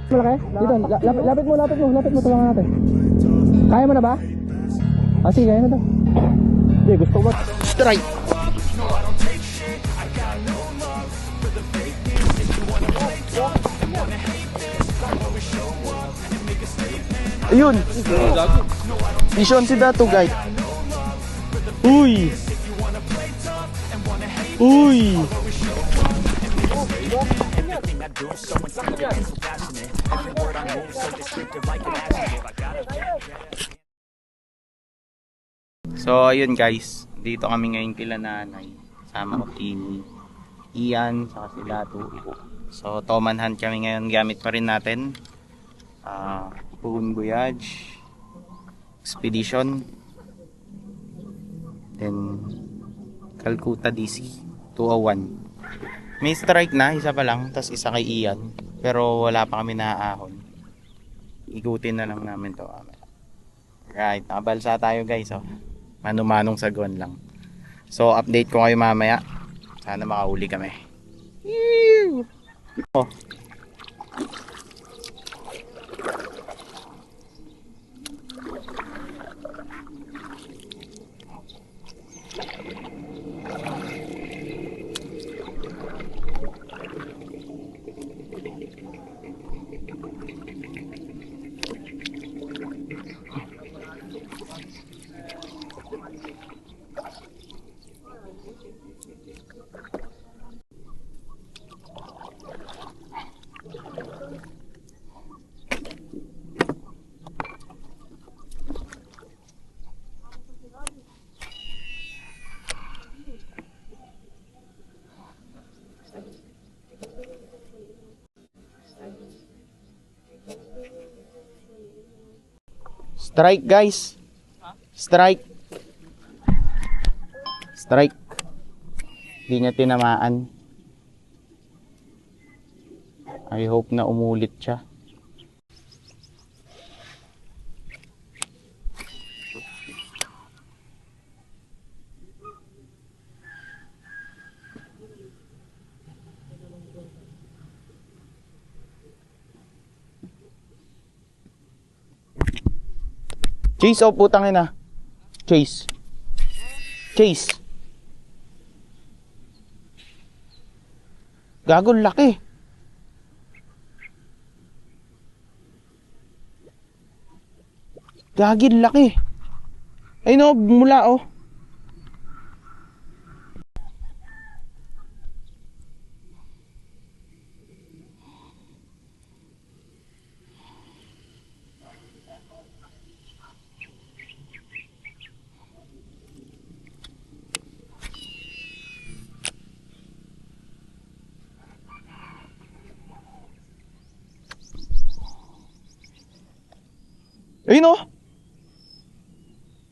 Malaki? Dito, lapit mo, tulungan natin. Kaya mo na ba? Ah, sige, kaya na to. Hindi, gusto ko ba? Strike! Ayun! Vision si Dato, guys. Uy! Uy! So ayun guys, dito kami ngayon kila nanay. Sama ko si Ian, saka si Dato. So Toman Hunt kami ngayon, gamit pa rin natin Poon Voyage Expedition, then Calcutta DC 201. May strike na, isa pa lang, tas isa kay Ian, pero wala pa kami naaahon. Ikutin na lang namin to. Right, nakabalsa tayo guys, oh. Mano-manong sagon lang. So update ko kayo mamaya. Sana makahuli kami. Oh. Strike guys. Strike. Strike. Hindi niya tinamaan. I hope na umulit siya. Chase, oh putang ina. Chase. Chase. Gago, laki. Gagin, laki. Ay no, mula oh. Ayun o.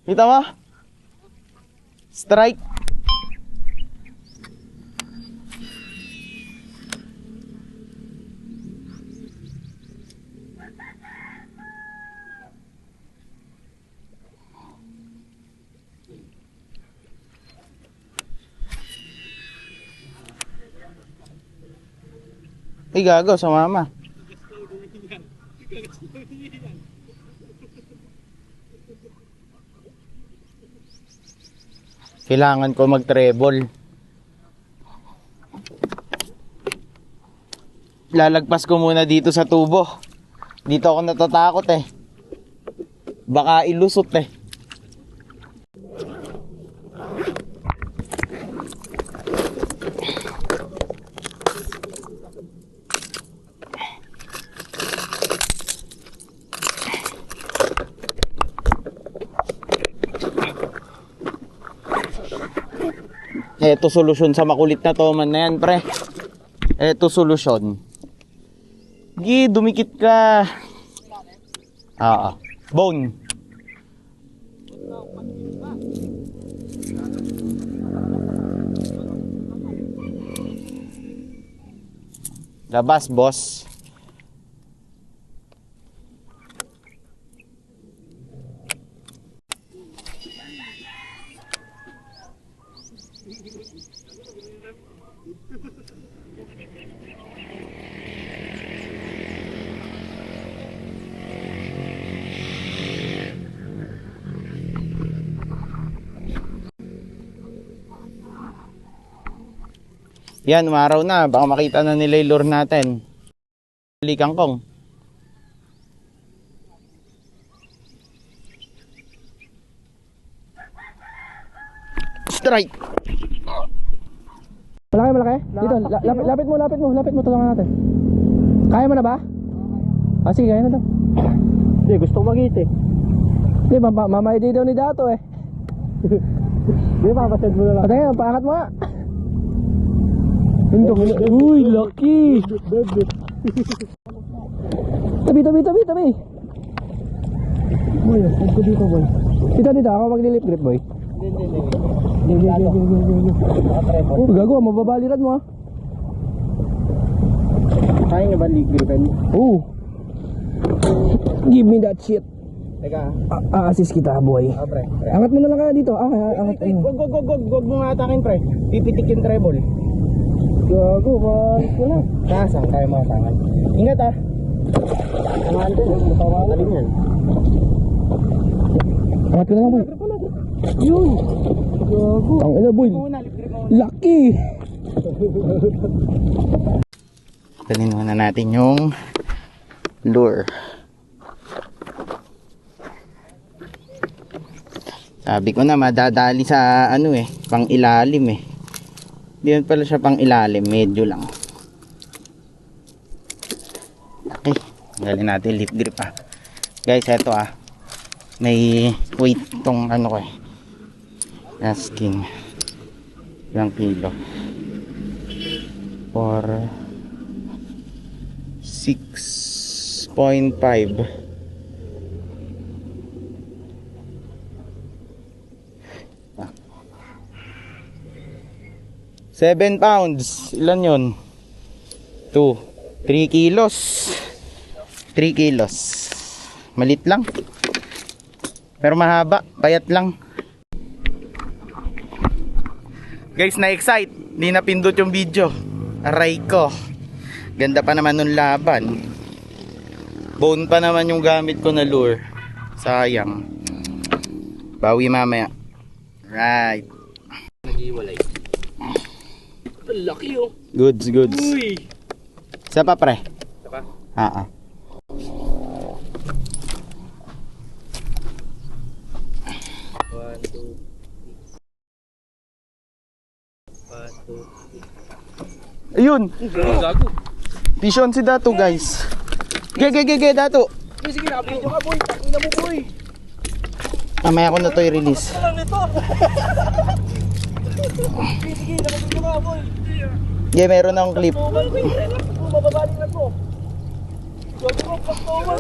Kita mo? Strike. Ay gago, sa mama. Kailangan ko mag-treble. Lalagpas ko muna dito sa tubo. Dito ako natatakot eh. Baka ilusot eh. Eto solusyon sa makulit na toman na yan, pre. Eto solusyon. Gi, dumikit ka. Bone. Labas, boss. Yan, umaraw na. Baka makita na nila yung lure natin. Kangkong. Strike. Malaki, malaki. Dito, lapit mo, tulungan natin. Kaya mo na ba? Ah, sige, kaya na daw. Hindi, gusto ko mag-hit eh. Hindi, mamay daw ni Dato eh. Hindi, papasad mo na lang. Patay, paangat mo nga. Uy, lucky. Tabi. Boy, saan ko dito, boy? Dito, ako maglilip grip, boy. Hindi. Oh, gago, mababaliran mo ah. Kaya nga ba ligripen? Oh. Give me that shit. Teka. Assist kita, boy. Pre. Angat mo na lang kaya dito. Angat. Wag mo nga atakin, pre. Pipitik yung treble. Gago, malis ko na. Nasaan kaya mo atakan? Ingat ah. Angan din, matawalan. Alin yan? Angat ko na lang, boy. Yun. Gago. Ang ina, boy. Lucky. Dalhin muna natin yung lure. Sabi ko na madadali sa ano eh, pang ilalim eh. Hindi pala siya pang ilalim, medyo lang. Okay, dalhin natin lip grip ah. Guys, eto ah. May weight tong ano ko eh. Asking. Ilang kilo? 6.5. 7 pounds. Ilan yun? 3 kilos. 3 kilos. Malit lang. Pero mahaba. Payat lang. Guys, na-excite. Hindi napindot yung video. Aray ko. Ganda pa naman nung laban. Bone pa naman yung gamit ko na lure. Sayang. Bawi mamaya. Right. Nag-iwalay. Ang laki oh. Goods. Uy. Isa pa pre. Isa pa? Ah. 1, 2. Ayun. Gago. Tishon si Dato guys. Ge Dato. Sige, nakabidyo ka boy. Pakina mo boy. Mamaya ko na to i-release. Ano lang nito? Sige, nakabidyo ka boy. Ge, meron akong clip. Mababaling na to. Gago mo, pagtumal.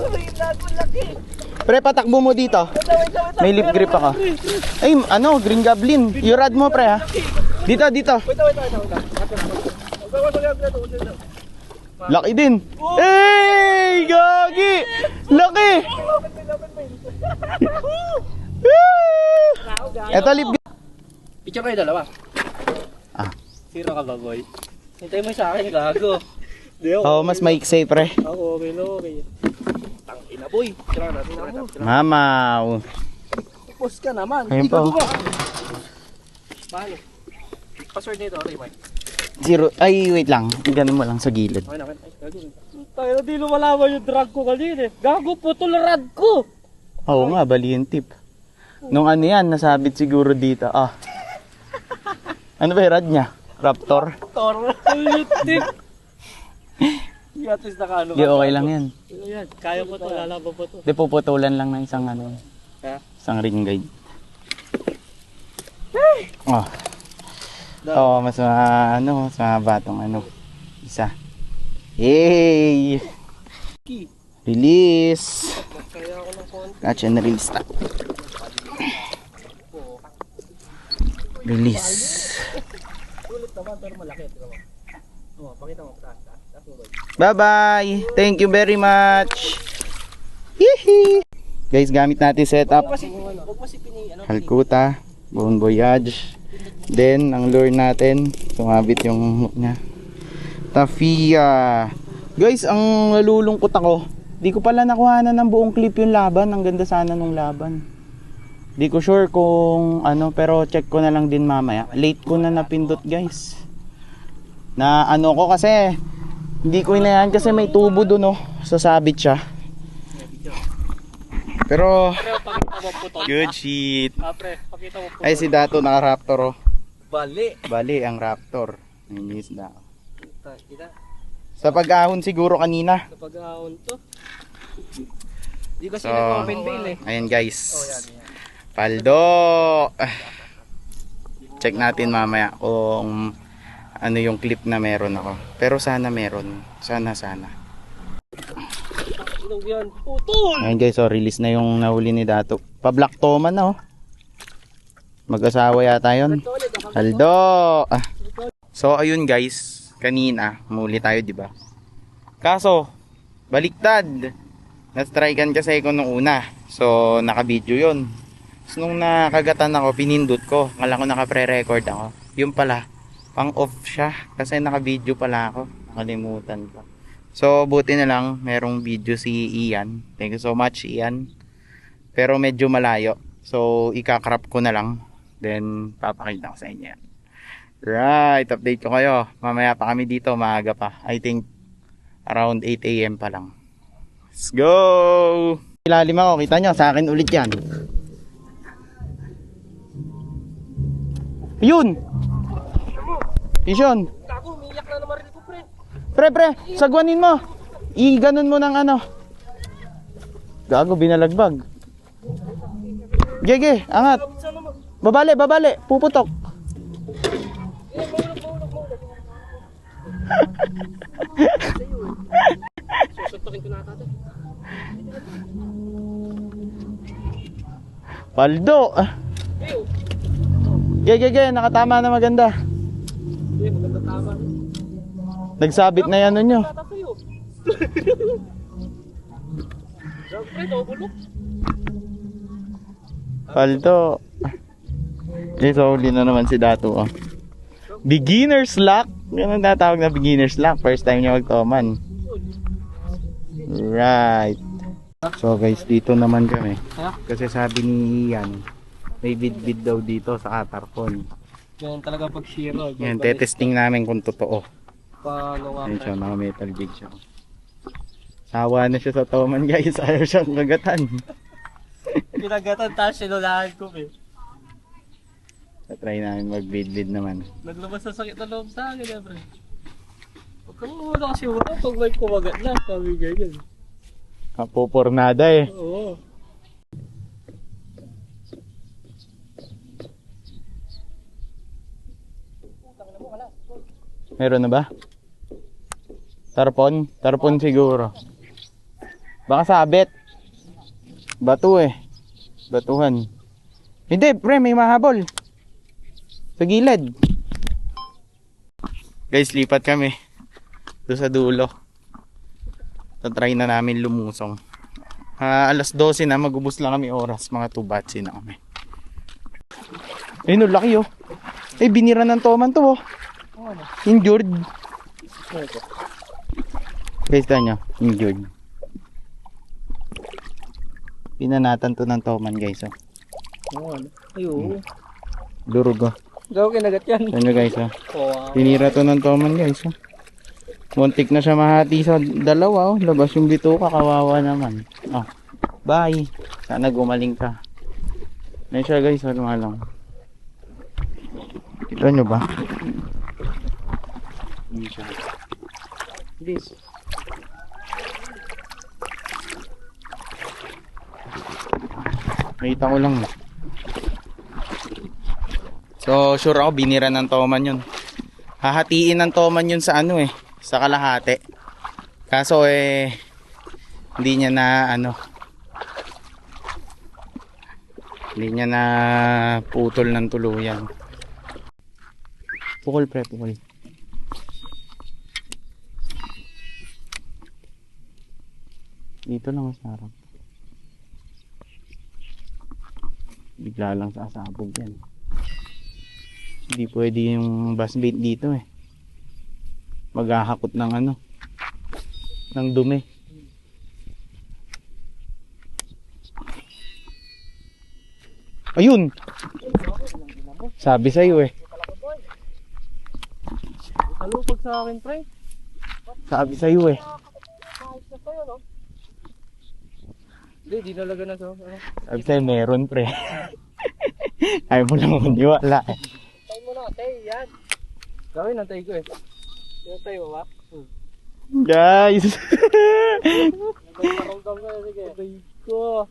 Laki. Pre, patakbo mo dito. May lip grip ako. Ay, ano, Green Goblin. Yung rad mo pre ha. Dito. Wait. Laki din. Hey, gagi. Laki. Ito lip grip. Picture kayo dalawa. Ah. Zero ka ba boy? Hintay mo sa akin, gago. Oh, mas maiksi pre. Ako, okay. Tangina boy. Tira natin. Mamaw. Post ka naman. Ayun po. Paano? Password nito, okay, Mike. 0. Ay, wait lang. Ganun mo lang sa gilid. Okay. Ay, gago. Tayo na di lumalaman yung drag ko kanina eh. Gago, putol rad ko. Oo nga, bali yung tip. Nung ano yan, nasabit siguro dito. Ah. Ano ba yung rad niya? Raptor? Tor. Tip. Yatis na kaano. Di, okay lang yan. Yan, kaya mo to, lalaban po to. Di, puputulan lang ng isang ano. Ha? Isang ring guide. Oh. Oo, mas mahaba tong ano. Isa. Yay! Release! Kaya ako ng konti. Catch and release. Release. Ulit naman, pero malaki. Oh, pakita mo. Taas mo boy. Bye-bye! Thank you very much! Hihi! Guys, gamit natin setup. Huwag mo si Pini, Halkuta, Bon Voyage. Then, ang lure natin, sumabit yung hook niya. Tafia. Guys, ang nalulungkot ako, di ko pala nakuhanan ng buong clip yung laban. Ang ganda sana nung laban. Di ko sure kung ano, pero check ko na lang din mamaya. Late ko na napindot guys. Na ano ko kasi hindi ko inayan kasi may tubo doon oh. Sasabit siya. Pero Pakita mo putol. good shit. Pre, pakita mo putol. Ay si Dato naka-raptor oh. Bali. Bali ang raptor. Ayun yung isda. Kita. Sa pag-ahon siguro kanina. Sa pag-ahon to. Di kasi So, nag-open bail eh. ayun guys. Oh, yan. Paldo. Check natin mamaya kung ano yung clip na meron ako. Pero sana meron. Sana. Inog yan. Putol! Ayun guys, so release na yung nahuli ni Dato. Pa-black toman na oh. Mag-asawa yata yun. Paldo. So ayun guys, kanina muli tayo, di ba? Kaso baliktad. Na-strikean kasi ako nung una. So naka-video 'yon. So nung nakagatan ako, pinindot ko. Akala ko naka-pre-record ako. Yung pala, pang-off siya kasi naka-video pala ako. Nakalimutan ko. So buti na lang merong video si Ian. Thank you so much Ian. Pero medyo malayo. So ika-crop ko na lang. Then papakita ko sa inyo yan. Right, update ko kayo. Mamaya pa kami dito, maaga pa. I think around 8 AM pa lang. Let's go! Ilalim ako, kita nyo, sa akin ulit yan. Yun! Isyon! Gago, umiyak na naman rin ko, pre. Pre, sagwanin mo! I-ganon mo ng ano. Gago, binalagbag. Gege, angat. Babali, puputok. Susuntokin ko na ata. Paldo. Gege, nakatama na maganda. Maganda tama. Nagsabit na yan nyo. Tata sa'yo. Pre, nabulok. Paldo. So huli na naman si Dato oh. Beginner's luck. Yan ang tatawag na beginner's luck. First time niya magtoman. Right. So guys, dito naman kami. Kasi sabi ni Ian, may bid daw dito sa Katarpon. Yan talaga pag shiro. Yan, tetesting namin kung totoo. Paano nga Ayun pre? siya, mga metal jig siya. Sawa na siya sa toman guys. Ayaw siyang kagatan. Pinagatan tayo sinulahan ko eh. Try namin mag-bid naman. Naglabas sa sakit na loob sa akin eh pre. Huwag kang muna kasi wala pag may kumagat na. Sabi ganyan. Kapupornada eh. Oo. Meron na ba? Tarpon? Tarpon siguro. Baka sabit. Bato eh. Batuhan. Hindi, pre, may mahabol. Sa gilid. Guys, lipat kami. Doon sa dulo. Try na namin lumusong. Alas 12 na, magubos lang kami oras. Mga 2 batsi na kami. Ayun, no, laki oh. Eh, binira ng toman to oh. Injured. Guys, nyo, injured. Pinanatan to ng toman guys oh. Ayun. Durog oh. Gaw kinagat yan. Yan nyo guys oh. Wow. Tinira to ng toman guys oh. Muntik na siya mahati sa dalawa oh. Labas yung bituka, kawawa naman. Oh. Bye. Sana gumaling ka. Yan siya guys, wala lang. Kita nyo ba? Yan siya. This. Nakita ko lang. So sure ako binira ng toman yun. Hahatiin ng toman yun sa ano eh, sa kalahati. Kaso eh hindi niya na ano, hindi niya na putol ng tuluyan. Pukol pre, pukol. Dito lang sa harap. Bigla lang sasabog yan. Hindi pwede yung bass bait dito eh. Maghahakot ng ano, ng dumi. Ayun! Sabi sa'yo eh. Alupag sa akin, pre. Sabi sa'yo eh. Kahit na sa'yo, no? Hindi, di nalaga na sa ano. Sabi sa'yo meron pre. Ayaw mo lang maniwala eh. Tay mo na, tay, yan. Gawin, nantay ko eh. Tinatay mo ba? Guys! Nagpaparamdam ka na, sige. Tay ko.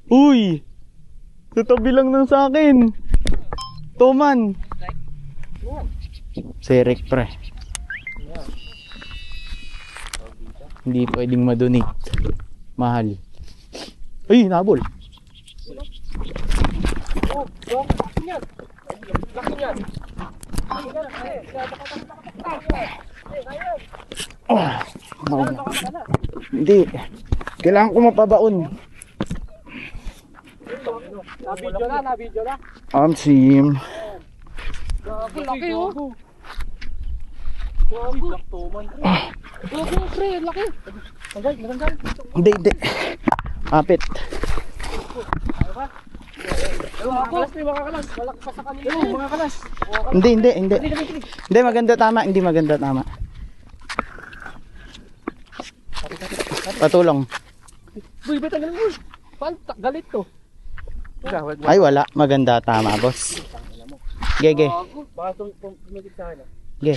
Uy! Tatabi lang ng sa akin. Toman. Serek pre. Hindi pwedeng madonate. Mahal. Ay, nabol. Oh, laki niyan. Laki niyan. Hindi. Kailangan ko mapabaon. Nabidyo na. Sim. Laki oh. Laktuman. Laki pre, laki. Magandang. Hindi. Kapit. Makakalas pre, makakalas. Malaki pa sa kanila. Makakalas. Hindi. Hindi maganda tama, hindi maganda tama. Patulong. Uy, ba't ang galing mo? Paano galit to? Ay wala, maganda tama, boss. Gege. Baka tumikit sa akin. Ge.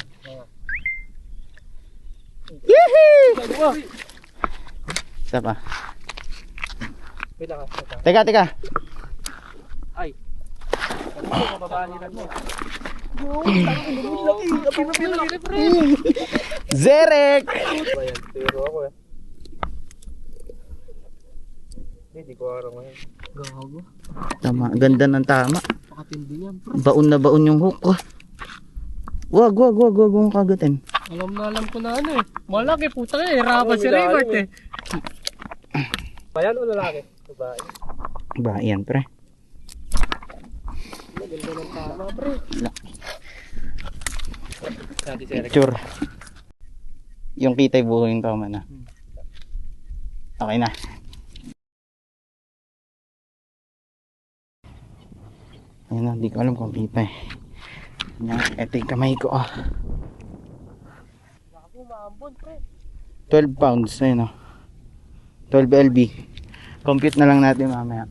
Yehey! Isa pa. Wait lang. Teka. Ay. Ano mo, mababaliran mo. Laki, pre. Zerek! Pero ako eh. Hindi ko araw ngayon. Gago. Tama, ganda ng tama. Pakatindi yan, pre. Baon na baon yung hook ko. Wag mong kagatin. Alam ko na ano eh. Malaki, puta ka eh. Rapat si Raybert eh. Bayan o lalaki? Babae. Ba, yan pre. Maganda ng tama, pre. Dati si Eric. Picture. Yung kita'y buho yung tama na. Okay na. Ayun na, di ko alam kung kita eh. Yan, eto yung kamay ko ah. Gago, maambon, pre. 12 pounds, ayun oh. 12 LB. Compute na lang natin mamaya.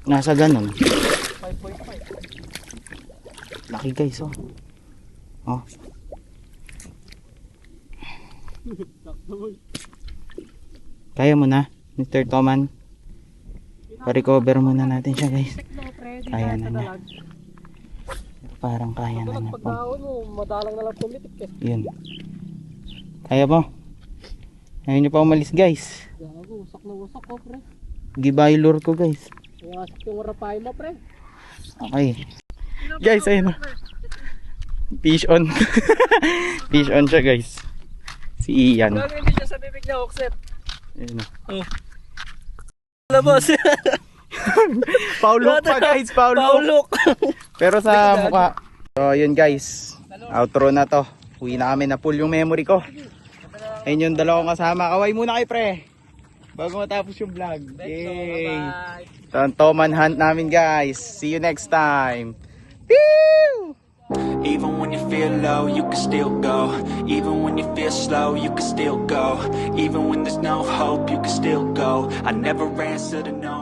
Nasa ganun. 5.5. Laki guys oh. Oh. Kaya mo na, Mr. Toman. Pa-recover muna natin siya guys. Kaya na niya. Parang kaya na niya. Pagdahon mo, madalang na lang pumitik eh. Yun. Kaya mo. Ayaw nyo pa umalis guys. Gago, wasak na wasak ko, pre. Giba yung lure ko guys. Wasak yung rapay mo, pre. Okay. Guys, ayun na. Fish on. Fish on siya guys. Si Ian. Gago, hindi siya sa bibig niya, Oxet. Ayun na. Labas. Paulok pa guys, Paulok. Pero sa mukha. So yun guys. Outro na to. Uwi na kami, na full yung memory ko. Ayun yung dalawang kasama. Kaway muna kayo pre. Bago matapos yung vlog. Yay. So ang Toman hunt namin guys. See you next time. Pew! Even when you feel low, you can still go. Even when you feel slow, you can still go. Even when there's no hope, you can still go. I never answer to no